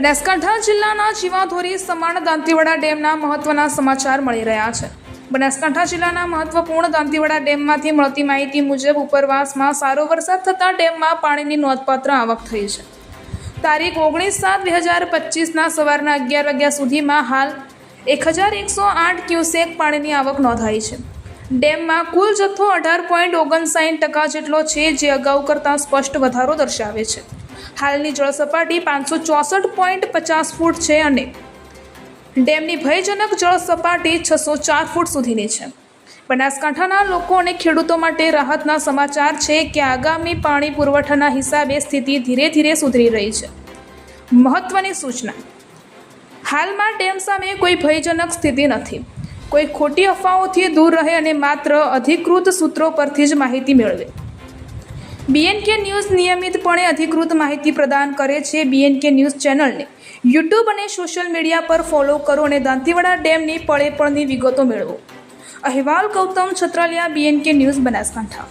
બનાસકાંઠા જિલ્લાના જીવાધોરી સમાણ દાંતીવાડા ડેમના મહત્વના સમાચાર મળી રહ્યા છે। બનાસકાંઠા જિલ્લાના મહત્વપૂર્ણ દાંતીવાડા ડેમમાંથી મળતી માહિતી મુજબ ઉપરવાસમાં સારો વરસાદ થતાં ડેમમાં પાણીની નોંધપાત્ર આવક થઈ છે। તારીખ 19/7/2025ના સવારના 11 વાગ્યા સુધીમાં હાલ 1108 ક્યુસેક પાણીની આવક નોંધાઈ છે। ડેમમાં કુલ જથ્થો 18.59% જેટલો છે, જે અગાઉ કરતાં સ્પષ્ટ વધારો દર્શાવે છે। હાલની જળ સપાટી 564.50 ફૂટ છે અને ડેમની ભયજનક જળ સપાટી 604 ફૂટ સુધીની છે। બનાસકાંઠાના લોકો અને ખેડૂતો માટે રાહતના સમાચાર છે કે આગામી પાણી પુરવઠાના હિસાબે સ્થિતિ ધીરે ધીરે સુધરી રહી છે। મહત્વની સૂચના: હાલમાં ડેમ સામે કોઈ ભયજનક સ્થિતિ નથી। કોઈ ખોટી અફવાઓથી દૂર રહે અને માત્ર અધિકૃત સૂત્રો પરથી જ માહિતી મેળવે। BNK ન્યૂઝ નિયમિતપણે અધિકૃત માહિતી પ્રદાન કરે છે। BNK ન્યૂઝ ચેનલને YouTube અને સોશિયલ મીડિયા પર ફોલો કરો અને દાંતીવાડા ડેમની પળે પળની વિગતો મેળવો। અહેવાલ ગૌતમ છત્રાલિયા, BNK ન્યૂઝ, બનાસકાંઠા।